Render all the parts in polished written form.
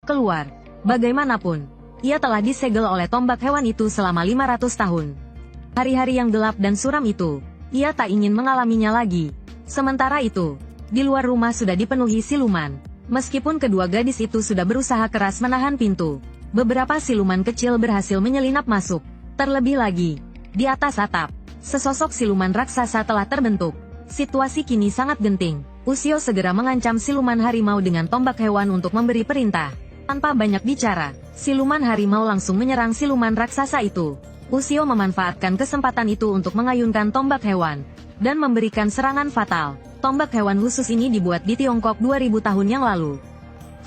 keluar. Bagaimanapun, ia telah disegel oleh tombak hewan itu selama 500 tahun. Hari-hari yang gelap dan suram itu, ia tak ingin mengalaminya lagi. Sementara itu, di luar rumah sudah dipenuhi siluman. Meskipun kedua gadis itu sudah berusaha keras menahan pintu, beberapa siluman kecil berhasil menyelinap masuk. Terlebih lagi, di atas atap, sesosok siluman raksasa telah terbentuk. Situasi kini sangat genting. Ushio segera mengancam siluman harimau dengan tombak hewan untuk memberi perintah. Tanpa banyak bicara, siluman harimau langsung menyerang siluman raksasa itu. Ushio memanfaatkan kesempatan itu untuk mengayunkan tombak hewan dan memberikan serangan fatal. Tombak hewan khusus ini dibuat di Tiongkok 2000 tahun yang lalu.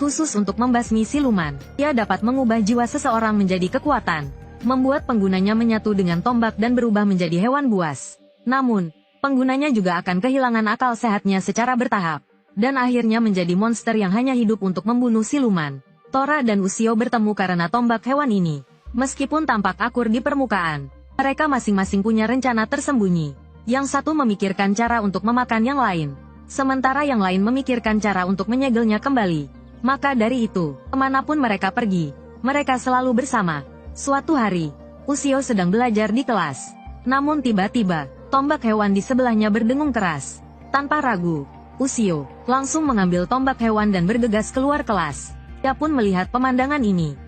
Khusus untuk membasmi siluman, ia dapat mengubah jiwa seseorang menjadi kekuatan, membuat penggunanya menyatu dengan tombak dan berubah menjadi hewan buas. Namun, penggunanya juga akan kehilangan akal sehatnya secara bertahap, dan akhirnya menjadi monster yang hanya hidup untuk membunuh siluman. Tora dan Ushio bertemu karena tombak hewan ini. Meskipun tampak akur di permukaan, mereka masing-masing punya rencana tersembunyi. Yang satu memikirkan cara untuk memakan yang lain, sementara yang lain memikirkan cara untuk menyegelnya kembali. Maka dari itu, kemanapun mereka pergi, mereka selalu bersama. Suatu hari, Ushio sedang belajar di kelas. Namun tiba-tiba, tombak hewan di sebelahnya berdengung keras. Tanpa ragu, Ushio langsung mengambil tombak hewan dan bergegas keluar kelas. Dia pun melihat pemandangan ini.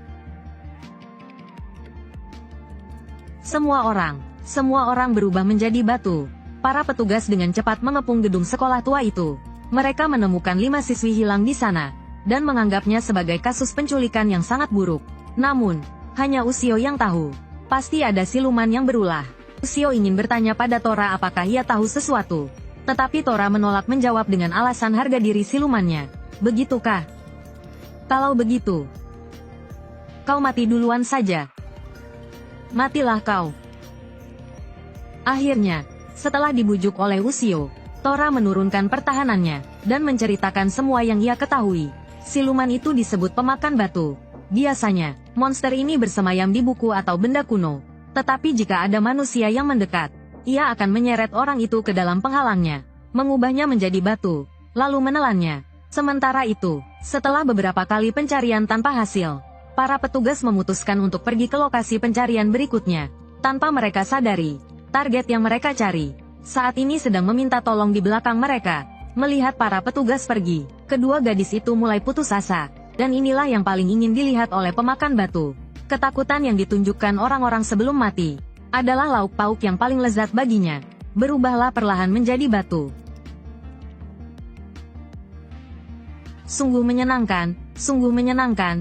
Semua orang berubah menjadi batu. Para petugas dengan cepat mengepung gedung sekolah tua itu. Mereka menemukan 5 siswi hilang di sana, dan menganggapnya sebagai kasus penculikan yang sangat buruk. Namun, hanya Ushio yang tahu. Pasti ada siluman yang berulah. Ushio ingin bertanya pada Tora apakah ia tahu sesuatu. Tetapi Tora menolak menjawab dengan alasan harga diri silumannya. Begitukah? Kalau begitu, kau mati duluan saja. Matilah kau. Akhirnya, setelah dibujuk oleh Ushio, Tora menurunkan pertahanannya, dan menceritakan semua yang ia ketahui. Siluman itu disebut pemakan batu. Biasanya, monster ini bersemayam di buku atau benda kuno. Tetapi jika ada manusia yang mendekat, ia akan menyeret orang itu ke dalam penghalangnya, mengubahnya menjadi batu, lalu menelannya. Sementara itu, setelah beberapa kali pencarian tanpa hasil, para petugas memutuskan untuk pergi ke lokasi pencarian berikutnya. Tanpa mereka sadari, target yang mereka cari saat ini sedang meminta tolong di belakang mereka. Melihat para petugas pergi, kedua gadis itu mulai putus asa. Dan inilah yang paling ingin dilihat oleh pemakan batu. Ketakutan yang ditunjukkan orang-orang sebelum mati adalah lauk pauk yang paling lezat baginya. Berubahlah perlahan menjadi batu. Sungguh menyenangkan, sungguh menyenangkan.